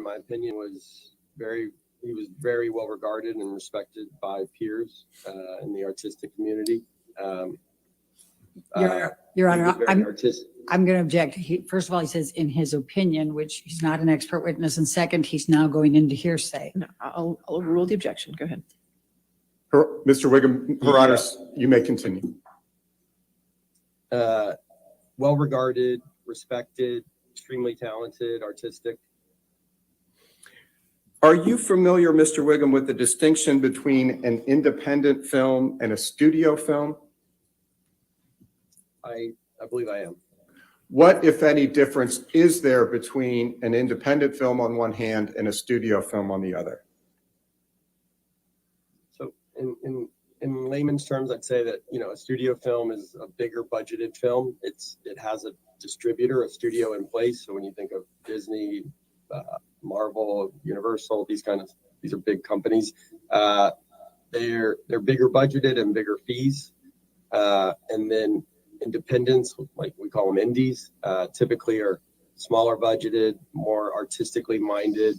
in my opinion, he was very well regarded and respected by peers in the artistic community. Your Honor, I'm going to object. First of all, he says in his opinion, which he's not an expert witness, and second, he's now going into hearsay. No, I'll overrule the objection. Go ahead. Mr. Wiggum, Her Honor, you may continue. Well regarded, respected, extremely talented, artistic. Are you familiar, Mr. Wiggum, with the distinction between an independent film and a studio film? I believe I am. What, if any, difference is there between an independent film on one hand and a studio film on the other? So in layman's terms, I'd say that, a studio film is a bigger budgeted film. It has a distributor, a studio in place. So when you think of Disney, Marvel, Universal, these are big companies. They're bigger budgeted and bigger fees. And then independents, like we call them indies, typically are smaller budgeted, more artistically minded,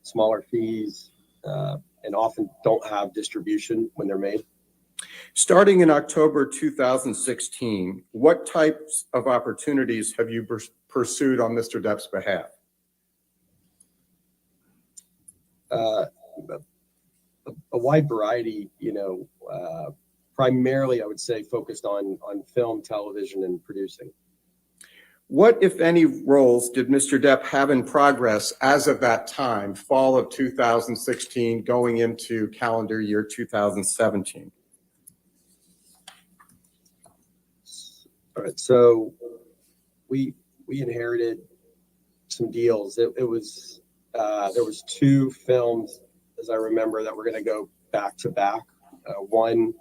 smaller fees, and often don't have distribution when they're made. Starting in October 2016, what types of opportunities have you pursued on Mr. Depp's behalf? A wide variety, primarily I would say focused on film, television, and producing. What, if any, roles did Mr. Depp have in progress as of that time, fall of 2016, going into calendar year 2017? All right, so we inherited some deals. It was there was two films, as I remember, that were going to go back to back. One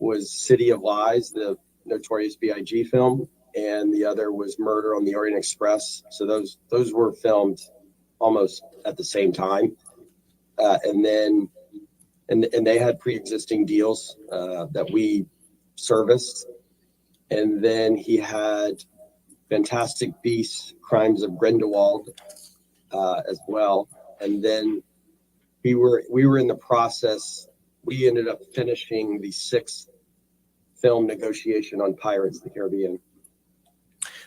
was City of Lies, the Notorious B.I.G. film, and the other was Murder on the Orient Express. So those were filmed almost at the same time, and they had pre-existing deals that we serviced. And then he had Fantastic Beasts, Crimes of Grindelwald as well. And then we were in the process. We ended up finishing the 6th film negotiation on Pirates of the Caribbean.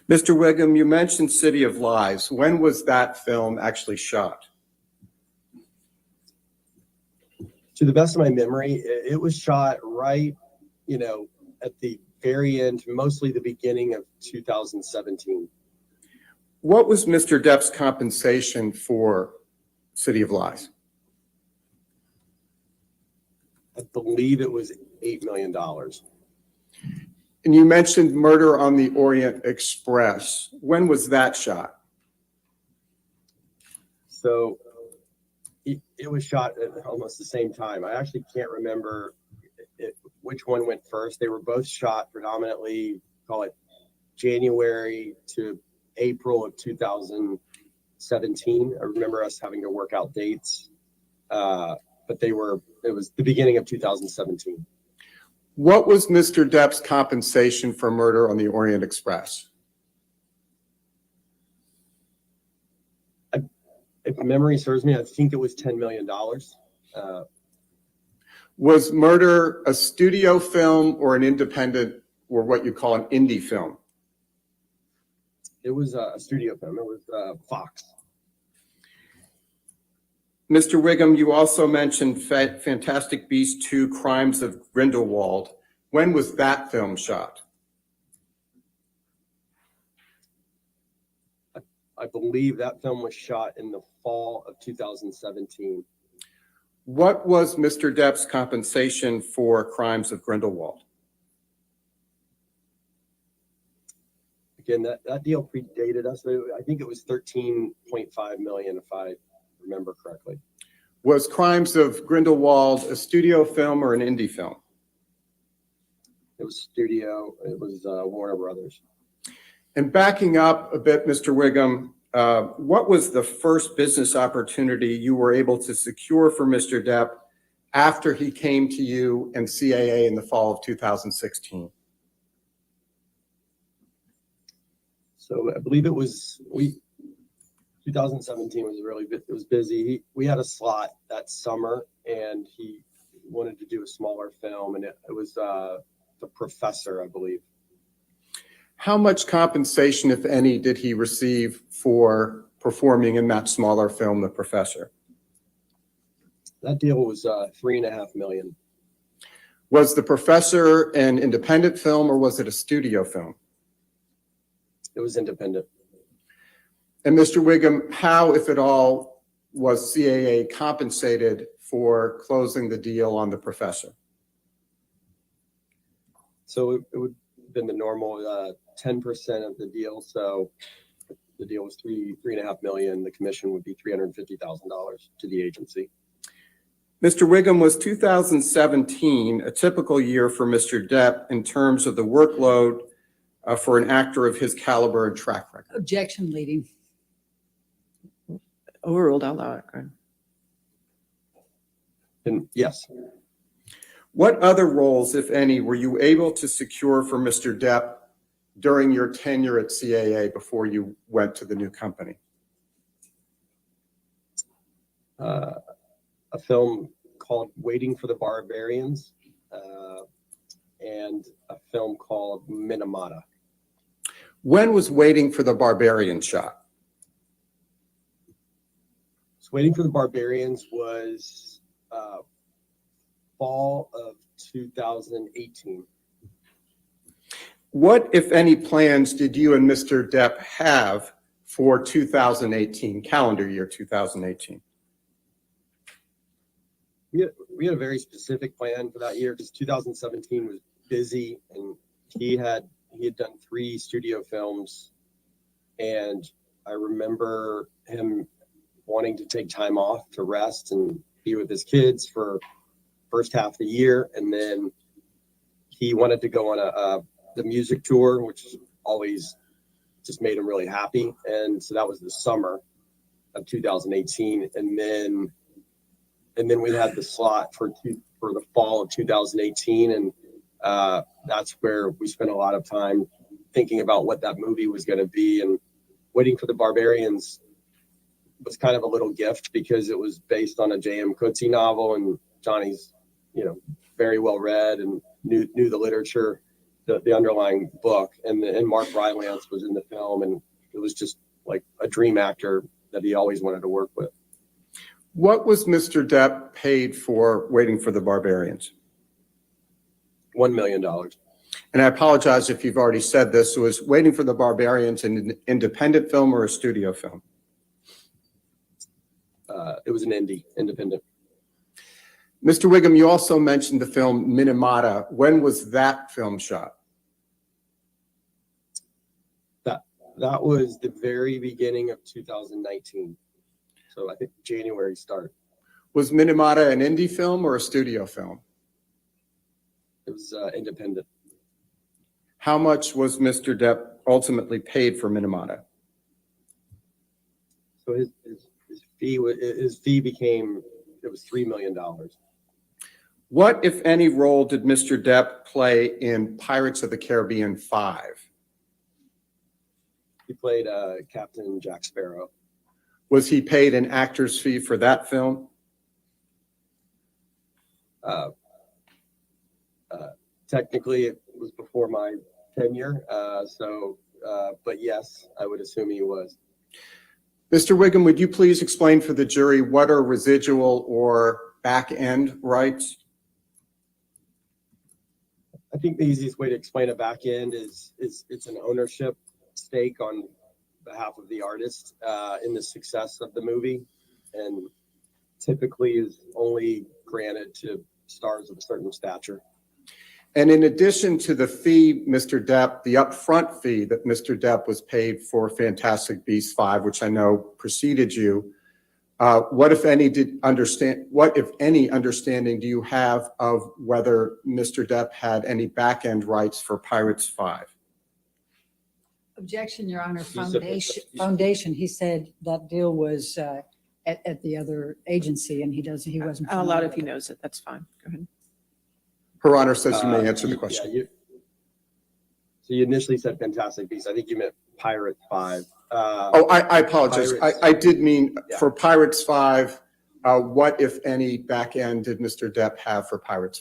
Mr. Wiggum, you mentioned City of Lies. When was that film actually shot? To the best of my memory, it was shot right, at the very end, mostly the beginning of 2017. What was Mr. Depp's compensation for City of Lies? I believe it was $8 million. And you mentioned Murder on the Orient Express. When was that shot? So it was shot at almost the same time. I actually can't remember which one went first. They were both shot predominantly, call it January to April of 2017. I remember us having to work out dates, but it was the beginning of 2017. What was Mr. Depp's compensation for Murder on the Orient Express? If memory serves me, I think it was $10 million. Was Murder a studio film or an independent, or what you call an indie film? It was a studio film. It was Fox. Mr. Wiggum, you also mentioned Fantastic Beasts 2: Crimes of Grindelwald. When was that film shot? I believe that film was shot in the fall of 2017. What was Mr. Depp's compensation for Crimes of Grindelwald? Again, that deal predated us. I think it was $13.5 million, if I remember correctly. Was Crimes of Grindelwald a studio film or an indie film? It was studio. It was Warner Brothers. And backing up a bit, Mr. Wiggum, what was the first business opportunity you were able to secure for Mr. Depp after he came to you and CAA in the fall of 2016? So I believe it was, 2017 was it was busy. We had a slot that summer, and he wanted to do a smaller film, and it was The Professor, I believe. How much compensation, if any, did he receive for performing in that smaller film, The Professor? That deal was $3.5 million. Was The Professor an independent film or was it a studio film? It was independent. And Mr. Wiggum, how, if at all, was CAA compensated for closing the deal on The Professor? So it would have been the normal 10% of the deal. So the deal was $3.5 million. The commission would be $350,000 to the agency. Mr. Wiggum, was 2017 a typical year for Mr. Depp in terms of the workload for an actor of his caliber and track record? Objection, leading. Overruled, I'll allow it. Go ahead. And yes, What other roles, if any, were you able to secure for Mr. Depp during your tenure at CAA before you went to the new company? a film called Waiting for the Barbarians and a film called Minamata. When was Waiting for the Barbarian shot? So Waiting for the Barbarians was fall of 2018. What, if any, plans did you and Mr. Depp have for 2018, calendar year 2018? We had a very specific plan for that year because 2017 was busy, and he had done 3 studio films, and I remember him wanting to take time off to rest and be with his kids for first half of the year, and then he wanted to go on the music tour, which always just made him really happy, and so that was the summer of 2018, and then we had the slot for the fall of 2018, and that's where we spent a lot of time thinking about what that movie was going to be. And Waiting for the Barbarians was kind of a little gift because it was based on a J.M. Coetzee novel, and Johnny's, very well read and knew the literature, the underlying book, and Mark Rylance was in the film, and it was just like a dream actor that he always wanted to work with. What was Mr. Depp paid for Waiting for the Barbarians? $1 million. And I apologize if you've already said this. So was Waiting for the Barbarians an independent film or a studio film? It was an independent. Mr. Wiggum, you also mentioned the film Minamata. When was that film shot? That was the very beginning of 2019. So I think January start. Was Minamata an indie film or a studio film? It was independent. How much was Mr. Depp ultimately paid for Minamata? So his fee became, it was $3 million. What, if any, role did Mr. Depp play in Pirates of the Caribbean 5? He played Captain Jack Sparrow. Was he paid an actor's fee for that film? Technically, it was before my tenure. But yes, I would assume he was. Mr. Wiggum, would you please explain for the jury what are residual or back-end rights? I think the easiest way to explain a back end is it's an ownership stake on behalf of the artist in the success of the movie, and typically is only granted to stars of a certain stature. And in addition to the fee, Mr. Depp, the upfront fee that Mr. Depp was paid for Fantastic Beasts 5, which I know preceded you, what if any understanding do you have of whether Mr. Depp had any back-end rights for Pirates 5? Objection, Your Honor. said- Foundation. He said that deal was at the other agency, and he wasn't. I'll allow it if he knows it. That's fine. Go ahead. Her Honor says you may answer the question. So you initially said Fantastic Beasts. I think you meant Pirate 5. Oh, I apologize. Pirates. I did mean Yeah. for Pirates 5, what, if any, back end did Mr. Depp have for Pirates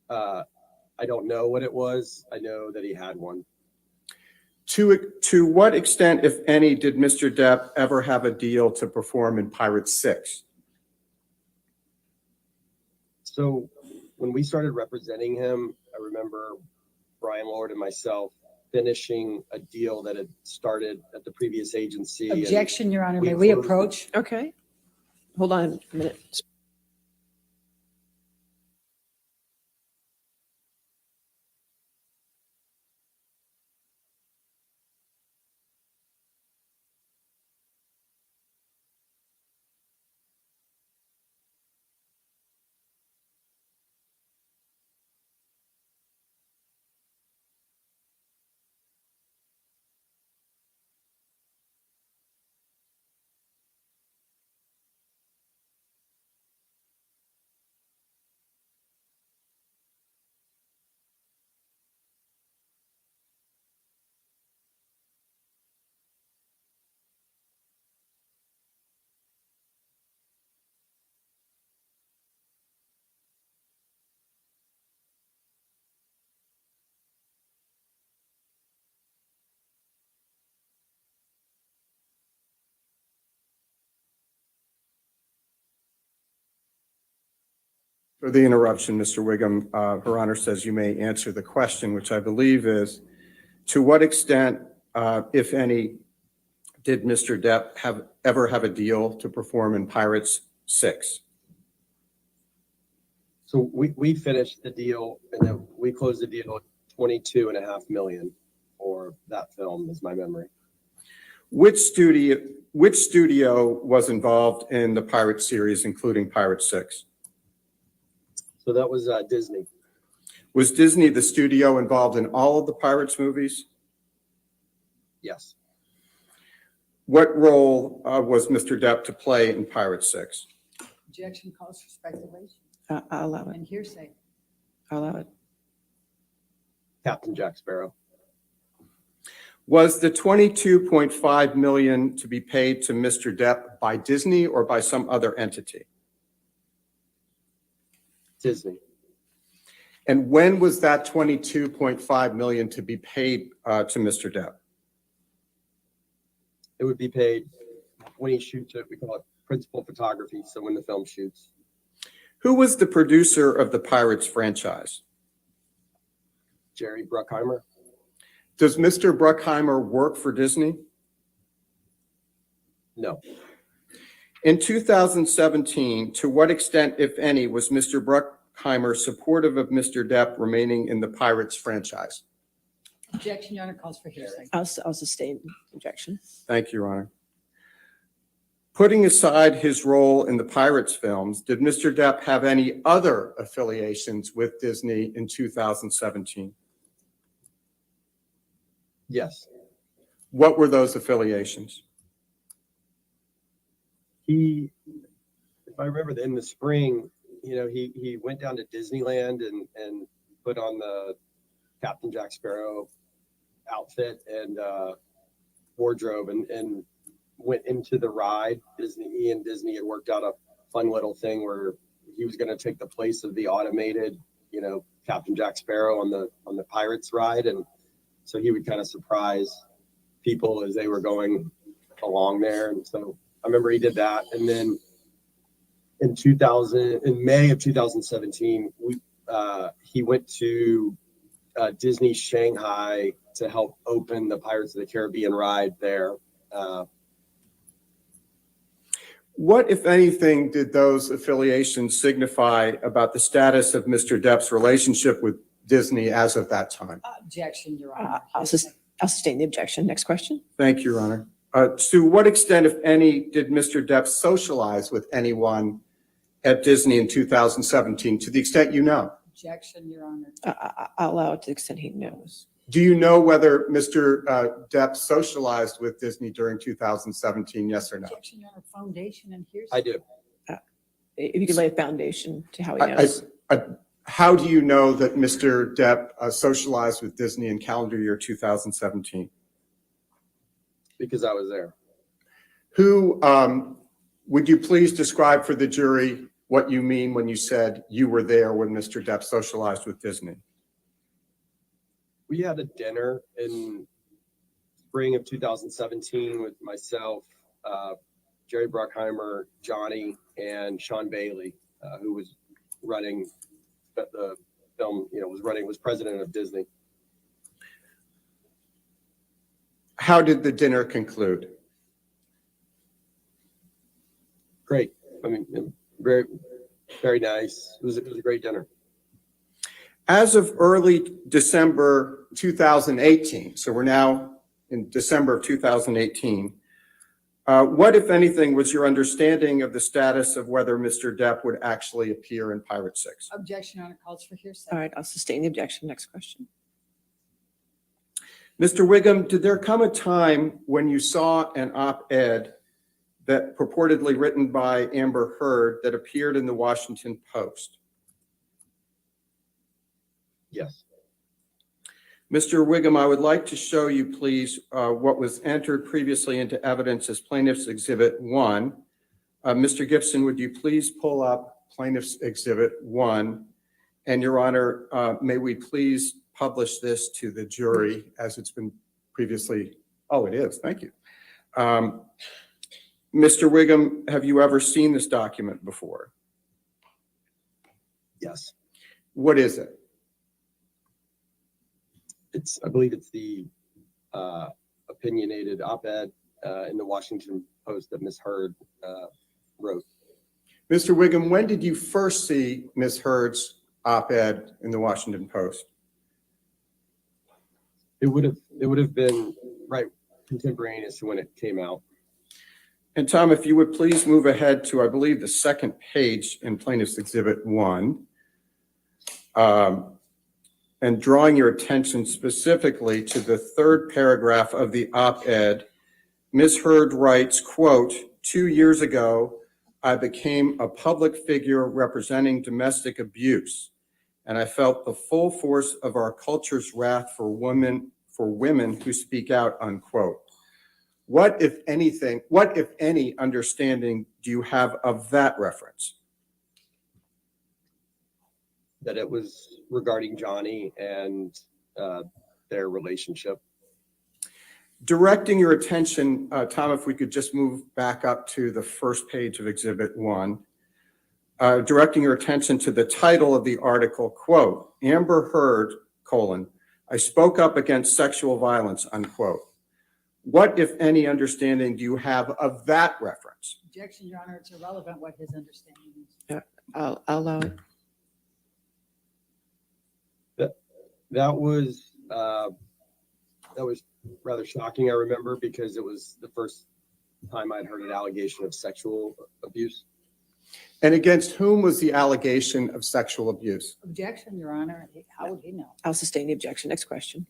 5? I don't know what it was. I know that he had one. To what extent, if any, did Mr. Depp ever have a deal to perform in Pirates 6? So when we started representing him, I remember Brian Lord and myself finishing a deal that had started at the previous agency. and Objection, Your Honor. we May we closed it. approach? Okay. Hold on a minute. For the interruption, Mr. Wiggum, Her Honor says you may answer the question, which I believe is, to what extent, if any, did Mr. Depp ever have a deal to perform in Pirates 6? So we finished the deal and then we closed the deal at 22.5 million for that film is my memory. Which studio was involved in the Pirates series, including Pirates 6? So that was Disney. Was Disney the studio involved in all of the Pirates movies? Yes. What role was Mr. Depp to play in Pirates 6? Objection calls for speculation I'll allow it. and hearsay. I'll allow it. Captain Jack Sparrow. Was the $22.5 million to be paid to Mr. Depp by Disney or by some other entity? Disney. And when was that $22.5 million to be paid to Mr. Depp? It would be paid when he shoots it. We call it principal photography. So when the film shoots. Who was the producer of the Pirates franchise? Jerry Bruckheimer. Does Mr. Bruckheimer work for Disney? No. In 2017, to what extent, if any, was Mr. Bruckheimer supportive of Mr. Depp remaining in the Pirates franchise? Objection, Your Honor, calls for hearsay. I'll sustain objection. Thank you, Your Honor. Putting aside his role in the Pirates films, did Mr. Depp have any other affiliations with Disney in 2017? Yes. What were those affiliations? He, if I remember in the spring, he went down to Disneyland and put on the Captain Jack Sparrow outfit and wardrobe and went into the ride. He and Disney had worked out a fun little thing where he was going to take the place of the automated, Captain Jack Sparrow on the Pirates ride. And so he would kind of surprise people as they were going along there. And so I remember he did that. And then in May of 2017, he went to Disney Shanghai to help open the Pirates of the Caribbean ride there. What, if anything, did those affiliations signify about the status of Mr. Depp's relationship with Disney as of that time? Objection, Your Honor. I'll sustain the objection. Next question. Thank you, Your Honor. To what extent, if any, did Mr. Depp socialize with anyone at Disney in 2017, to the extent you know? Objection, Your Honor. I'll allow it to the extent he knows. Do you know whether Mr. Depp socialized with Disney during 2017, yes or no? Objection, Your Honor. Foundation and hearsay. I do. If you could lay a foundation to how he knows. How do you know that Mr. Depp socialized with Disney in calendar year 2017? Because I was there. Who, would you please describe for the jury what you mean when you said you were there when Mr. Depp socialized with Disney? We had a dinner in spring of 2017 with myself, Jerry Bruckheimer, Johnny, and Sean Bailey, who was running the film, was president of Disney. How did the dinner conclude? Great. I mean, very, very nice. It was a great dinner. As of early December 2018, so we're now in December of 2018, what, if anything, was your understanding of the status of whether Mr. Depp would actually appear in Pirate 6? Objection, Your Honor, calls for hearsay. All right, I'll sustain the objection. Next question. Mr. Wiggum, did there come a time when you saw an op-ed that purportedly written by Amber Heard that appeared in the Washington Post? Yes. Mr. Wiggum, I would like to show you, please, what was entered previously into evidence as Plaintiff's Exhibit 1. Mr. Gibson, would you please pull up Plaintiff's Exhibit 1? And Your Honor, may we please publish this to the jury as it's been previously, oh, it is, thank you. Mr. Wiggum, have you ever seen this document before? Yes. What is it? I believe it's the opinionated op-ed in the Washington Post that Ms. Heard wrote. Mr. Wiggum, when did you first see Ms. Heard's op-ed in the Washington Post? It would have been right contemporaneous to when it came out. And Tom, if you would please move ahead to, I believe, the second page in Plaintiff's Exhibit 1. And drawing your attention specifically to the third paragraph of the op-ed, Ms. Heard writes, quote, 2 years ago, I became a public figure representing domestic abuse, and I felt the full force of our culture's wrath for women who speak out, unquote. What, if any, understanding do you have of that reference? That it was regarding Johnny and their relationship. Directing your attention, Tom, if we could just move back up to the first page of Exhibit 1. Directing your attention to the title of the article, quote, Amber Heard, colon, I spoke up against sexual violence, unquote. What, if any, understanding do you have of that reference? Objection, Your Honor, it's irrelevant what his understanding is. I'll allow it. That was rather shocking, I remember, because it was the first time I'd heard an allegation of sexual abuse. And against whom was the allegation of sexual abuse? Objection, Your Honor. How would he know? I'll sustain the objection. Next question.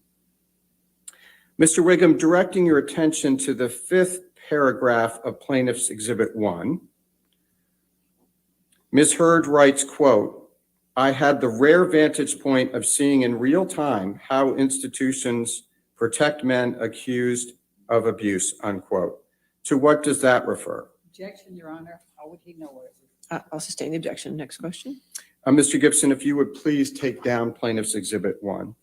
Mr. Wiggum, directing your attention to the fifth paragraph of Plaintiff's Exhibit 1. Ms. Heard writes, quote, I had the rare vantage point of seeing in real time how institutions protect men accused of abuse, unquote. To what does that refer? Objection, Your Honor. How would he know what it is? I'll sustain the objection. Next question. Mr. Gibson, if you would please take down Plaintiff's Exhibit 1.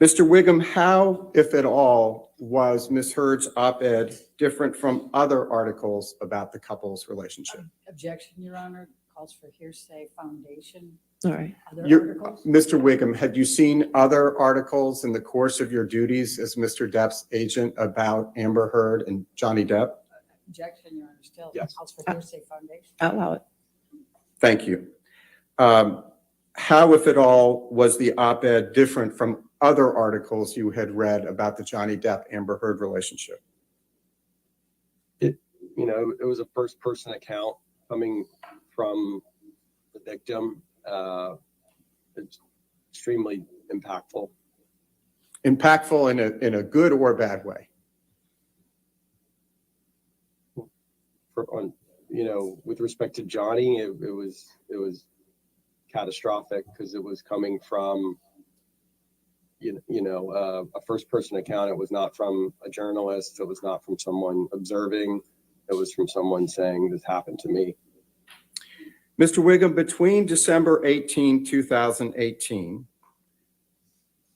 Mr. Wiggum, how, if at all, was Ms. Heard's op-ed different from other articles about the couple's relationship? Objection, Your Honor. Calls for hearsay foundation. All right. Other articles? Mr. Wiggum, had you seen other articles in the course of your duties as Mr. Depp's agent about Amber Heard and Johnny Depp? Objection, Your Honor. Still Yes. calls for hearsay foundation. I'll allow it. Thank you. How, if at all, was the op-ed different from other articles you had read about the Johnny Depp-Amber Heard relationship? It was a first-person account coming from the victim. It's extremely impactful. Impactful in a good or bad way? With respect to Johnny, it was catastrophic because it was coming from a first person account. It was not from a journalist. It was not from someone observing. It was from someone saying this happened to me. Mr. Wiggum, between December 18, 2018,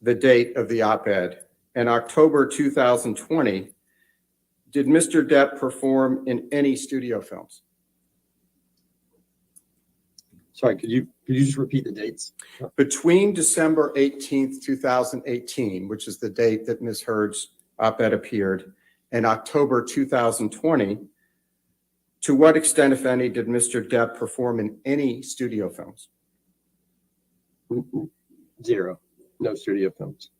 the date of the op-ed, and October 2020, did Mr. Depp perform in any studio films? Sorry, could you just repeat the dates? Between December 18th, 2018, which is the date that Ms. Heard's op-ed appeared, and October 2020, to what extent, if any, did Mr. Depp perform in any studio films? Zero. No studio films.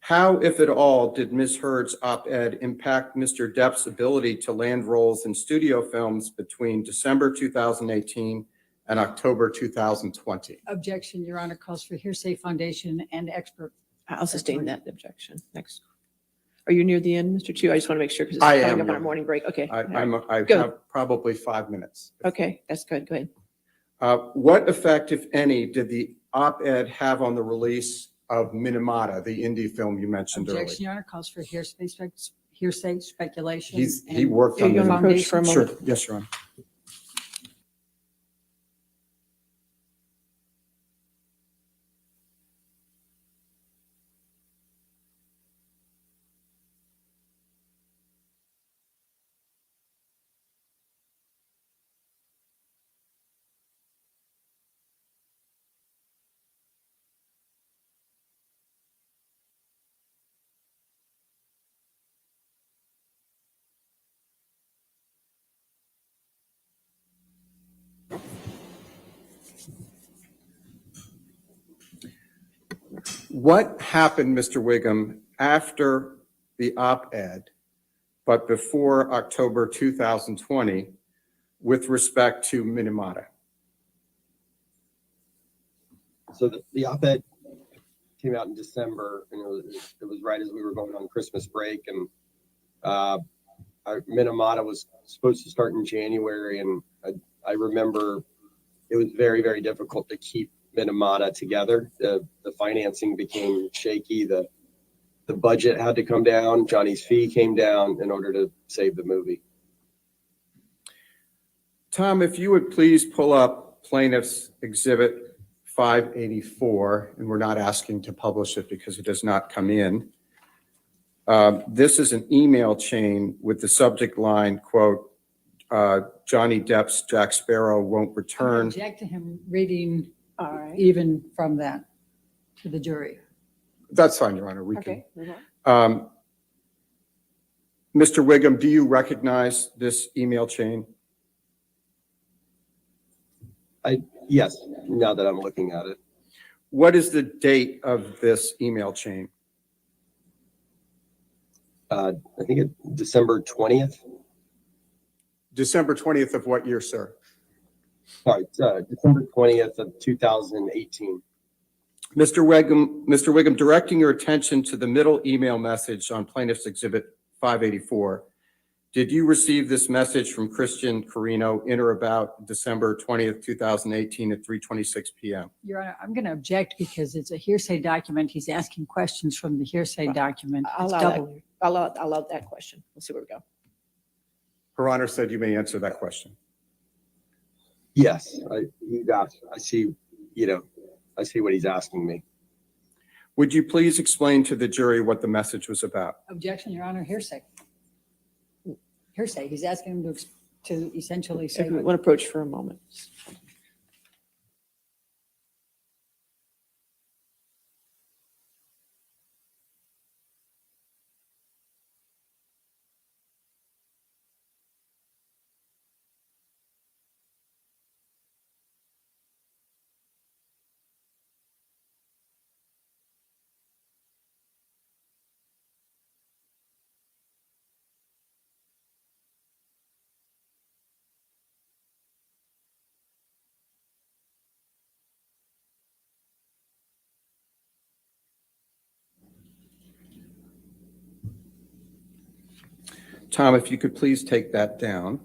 How, if at all, did Ms. Heard's op-ed impact Mr. Depp's ability to land roles in studio films between December 2018 and October 2020? Objection, Your Honor, calls for hearsay, foundation, and expert. I'll sustain that objection. Next. Are you near the end, Mr. Chu? I just want to make sure because it's I coming am, up on Your our morning break. Okay. I Go. have probably 5 minutes. Okay, that's good. Go ahead. What effect, if any, did the op-ed have on the release of Minamata, the indie film you mentioned earlier? Objection, Your Honor, calls for hearsay, speculation. He and worked on You want to approach foundation. for a Sure, moment? yes, Your Honor. What happened, Mr. Wiggum, after the op-ed, but before October 2020, with respect to Minamata? So the op-ed came out in December, and it was right as we were going on Christmas break, and Minamata was supposed to start in January, and I remember it was very, very difficult to keep Minamata together. The financing became shaky. The budget had to come down. Johnny's fee came down in order to save the movie. Tom, if you would please pull up Plaintiff's Exhibit 584, and we're not asking to publish it because it does not come in. This is an email chain with the subject line, quote, Johnny Depp's Jack Sparrow won't I return. object to him reading All right. even from that to the jury. That's fine, Your Honor. We Okay. move can. on. Mr. Wiggum, do you recognize this email chain? Yes, now that I'm looking at it. What is the date of this email chain? I think it's December 20th. December 20th of what year, sir? Sorry, it's, December 20th of 2018. Mr. Wiggum, directing your attention to the middle email message on Plaintiff's Exhibit 584, did you receive this message from Christian Carino in or about December 20th, 2018 at 3:26 p.m.? Your Honor, I'm going to object because it's a hearsay document. He's asking questions from the hearsay document. I'll It's allow that. double. I'll allow that question. We'll see where we go. Her Honor said you may answer that question. Yes, I see, I see what he's asking me. Would you please explain to the jury what the message was about? Objection, Your Honor, hearsay. Hearsay. He's asking him to essentially say. If we want to approach for a moment. Tom, if you could please take that down.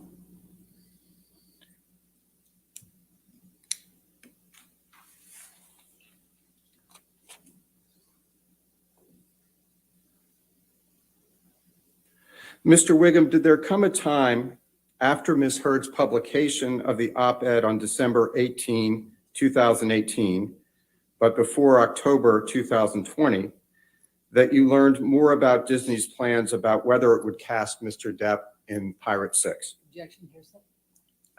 Mr. Wiggum, did there come a time after Ms. Heard's publication of the op-ed on December 18, 2018, but before October 2020, that you learned more about Disney's plans about whether it would cast Mr. Depp in Pirate 6? Objection, hearsay.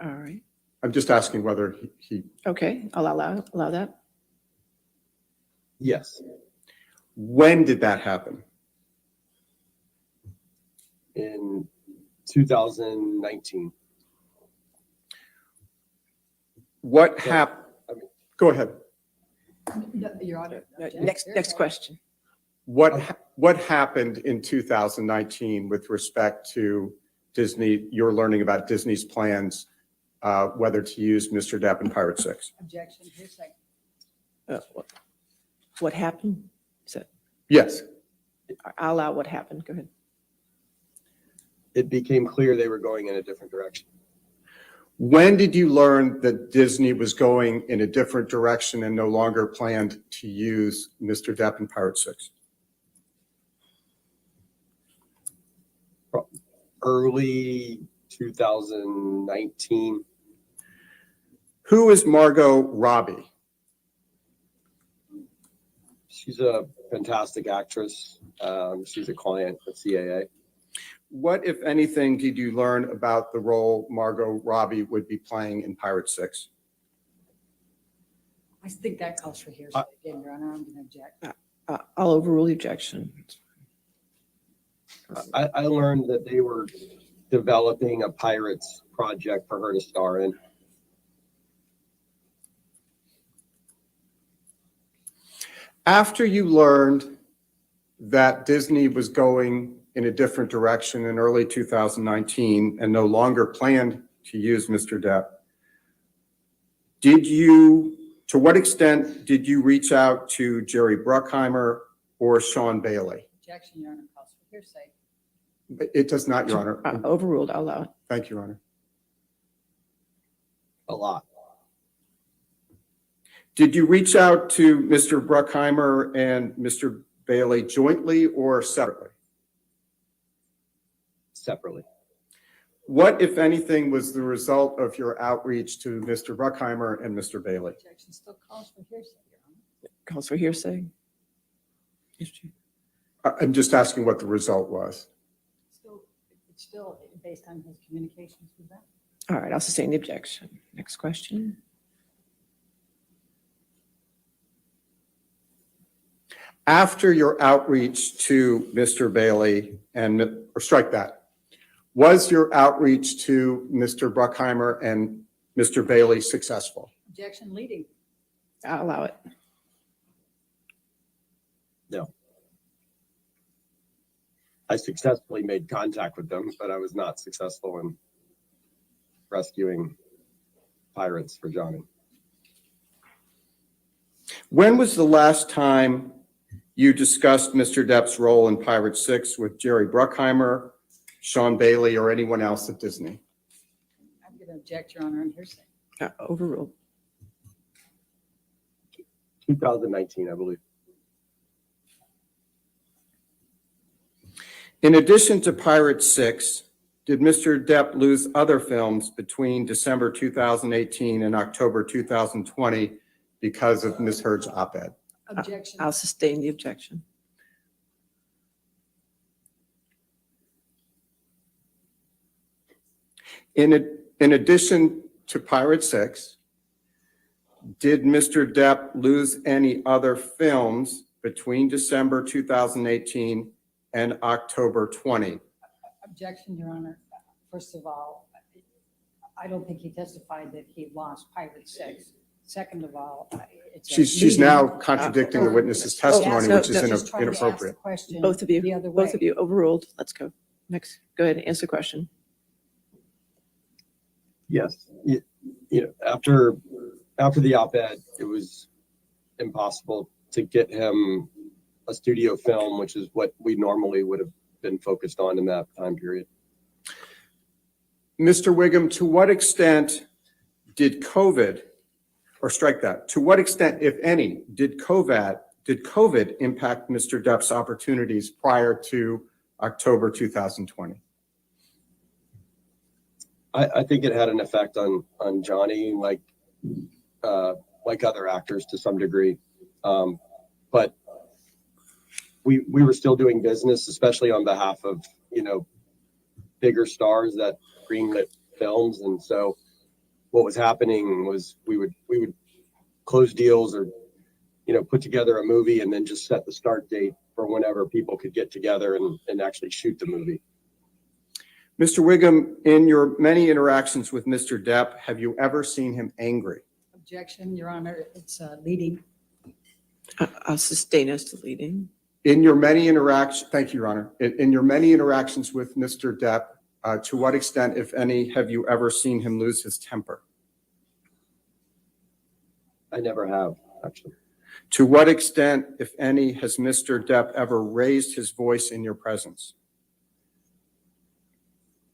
All right. I'm just asking whether he, Okay, I'll allow that. Yes, when did that happen? in 2019. What happened? Go ahead. Your Honor. Next question. What happened in 2019 with respect to Disney, your learning about Disney's plans, whether to use Mr. Depp in Pirate 6? Objection, hearsay. What happened? Yes. I'll allow what happened. Go ahead. It became clear they were going in a different direction. When did you learn that Disney was going in a different direction and no longer planned to use Mr. Depp in Pirate 6? Early 2019. Who is Margot Robbie? She's a fantastic actress. She's a client of CAA. What, if anything, did you learn about the role Margot Robbie would be playing in Pirate 6? I think that calls for hearsay. Again, Your Honor, I'm going to object. I'll overrule the objection. I learned that they were developing a Pirates project for her to star in. After you learned that Disney was going in a different direction in early 2019 and no longer planned to use Mr. Depp, to what extent did you reach out to Jerry Bruckheimer or Sean Bailey? Objection, Your Honor, calls for hearsay. It does not, Your Honor. Overruled. I'll allow it. Thank you, Your Honor. A lot. Did you reach out to Mr. Bruckheimer and Mr. Bailey jointly or separately? Separately. What, if anything, was the result of your outreach to Mr. Bruckheimer and Mr. Bailey? Objection still calls for hearsay, Your Honor. Calls for hearsay. Yes, Chief. I'm just asking what the result was. It's still based on his communications with them. All right, I'll sustain the objection. Next question. After your outreach to Mr. Bailey or strike that, was your outreach to Mr. Bruckheimer and Mr. Bailey successful? Objection leading. I'll allow it. No. I successfully made contact with them, but I was not successful in rescuing pirates for Johnny. When was the last time you discussed Mr. Depp's role in Pirate 6 with Jerry Bruckheimer, Sean Bailey, or anyone else at Disney? I'm going to object, Your Honor, on hearsay. Overruled. 2019, I believe. In addition to Pirate 6, did Mr. Depp lose other films between December 2018 and October 2020 because of Ms. Heard's op-ed? Objection. I'll sustain the objection. In addition to Pirate 6, did Mr. Depp lose any other films between December 2018 and October 20? Objection, Your Honor. First of all, I don't think he testified that he lost Pirate 6. Second of all, it's a She's leading- now contradicting the witness's testimony, no, which is no, Just trying to ask the inappropriate. question Both of the you, other way. both of you, overruled. Let's go. Next, go ahead and answer the question. Yes. After the op-ed, it was impossible to get him a studio film, which is what we normally would have been focused on in that time period. Mr. Wiggum, to what extent did COVID, or strike that, to what extent, if any, did COVID impact Mr. Depp's opportunities prior to October 2020? I think it had an effect on Johnny, like other actors to some degree. But we were still doing business, especially on behalf of, bigger stars that greenlit films. And so what was happening was we would close deals or, put together a movie and then just set the start date for whenever people could get together and actually shoot the movie. Mr. Wiggum, in your many interactions with Mr. Depp, have you ever seen him angry? Objection, Your Honor, it's leading. I'll sustain as to leading. In your many interactions, thank you, Your Honor. In your many interactions with Mr. Depp, to what extent, if any, have you ever seen him lose his temper? I never have, actually. To what extent, if any, has Mr. Depp ever raised his voice in your presence?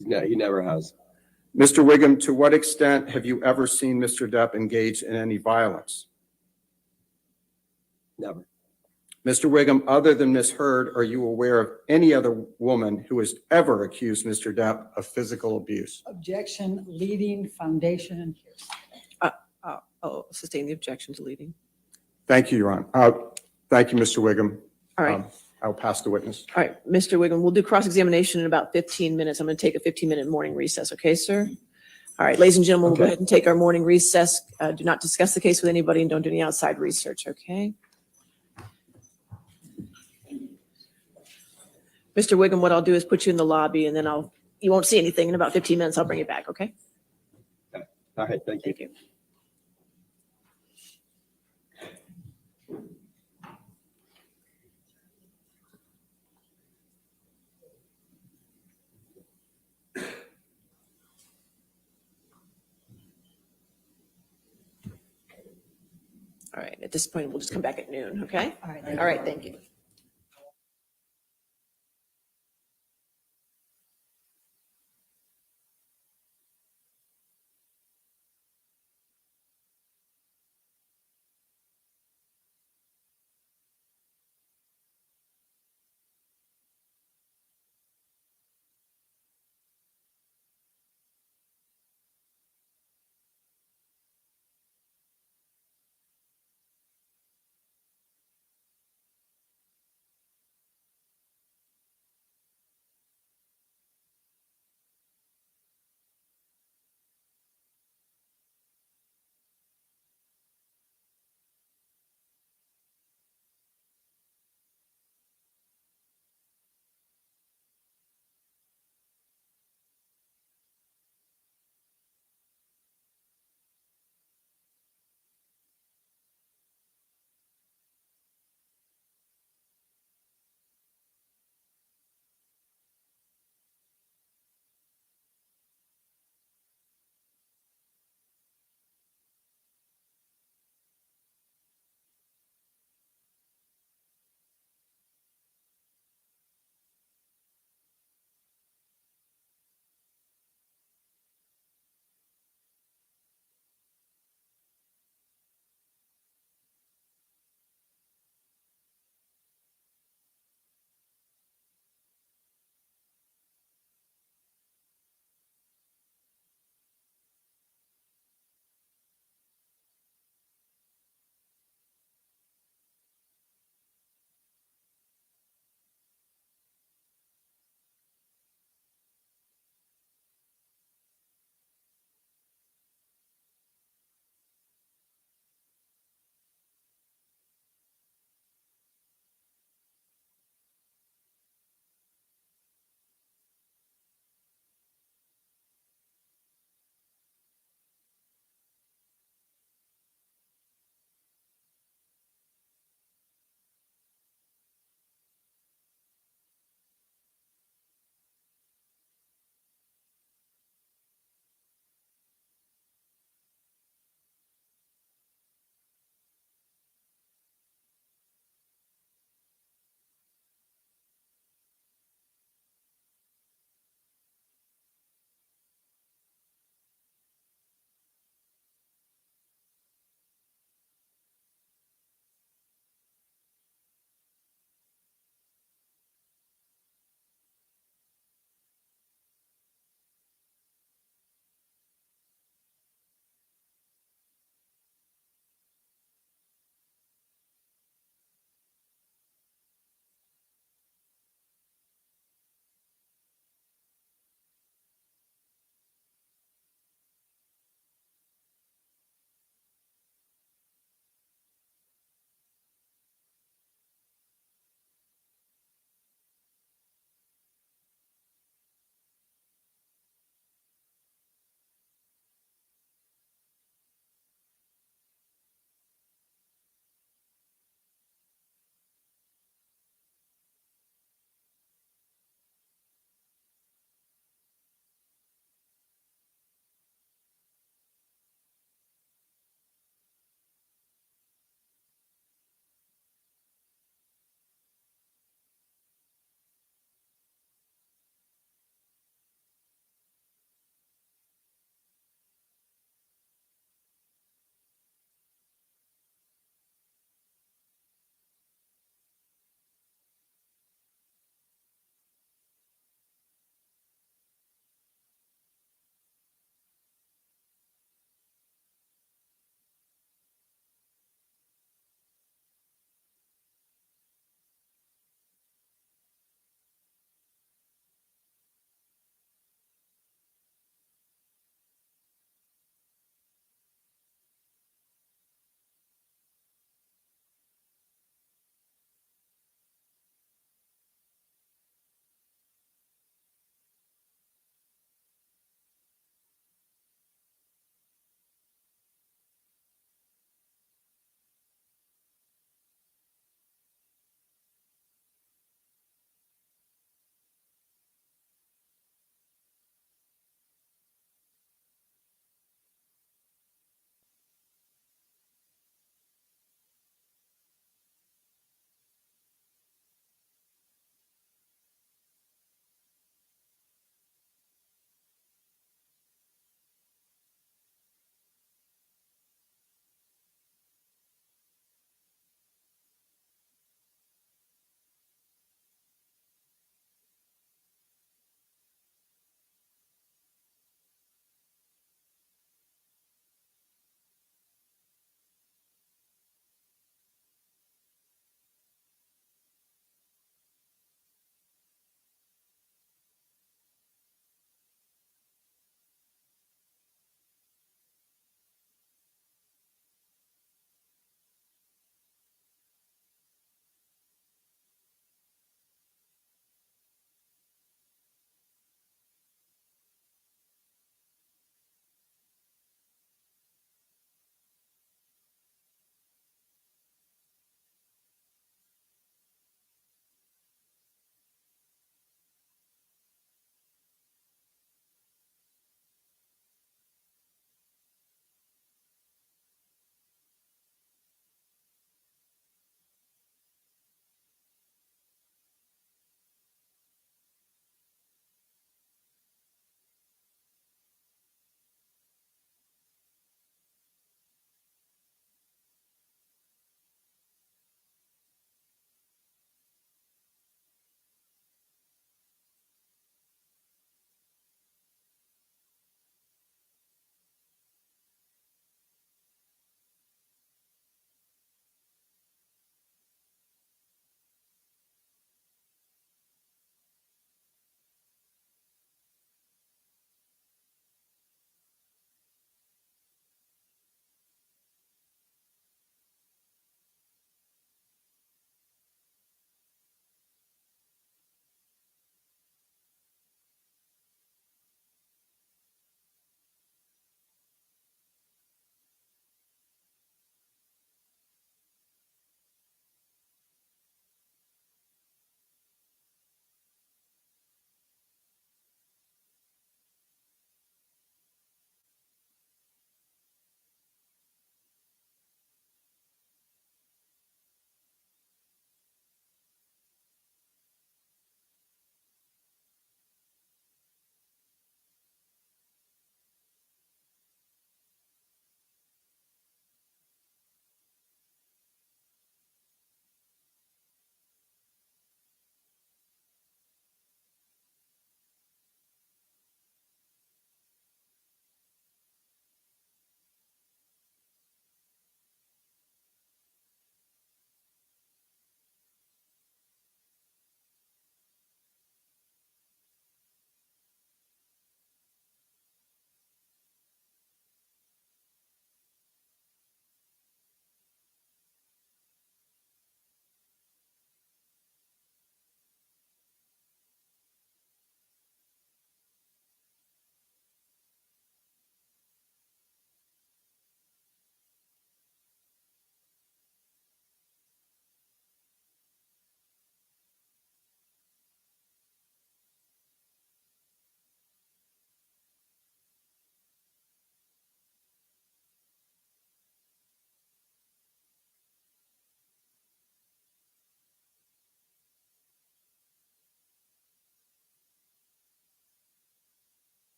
No, he never has. Mr. Wiggum, to what extent have you ever seen Mr. Depp engage in any violence? Never. Mr. Wiggum, other than Ms. Heard, are you aware of any other woman who has ever accused Mr. Depp of physical abuse? Objection, leading, foundation, and hearsay. I'll sustain the objection to leading. Thank you, Your Honor. Thank you, Mr. Wiggum. All right. I'll pass the witness. All right, Mr. Wiggum, we'll do cross-examination in about 15 minutes. I'm going to take a 15-minute morning recess. Okay, sir? All right, ladies and gentlemen, we'll go Okay. ahead and take our morning recess. Do not discuss the case with anybody and don't do any outside research, okay? Mr. Wiggum, what I'll do is put you in the lobby and then you won't see anything. In about 15 minutes, I'll bring you back, okay? All right, thank you. Thank you. All right, at this point, we'll just come back at noon, okay? All right. All right, thank you.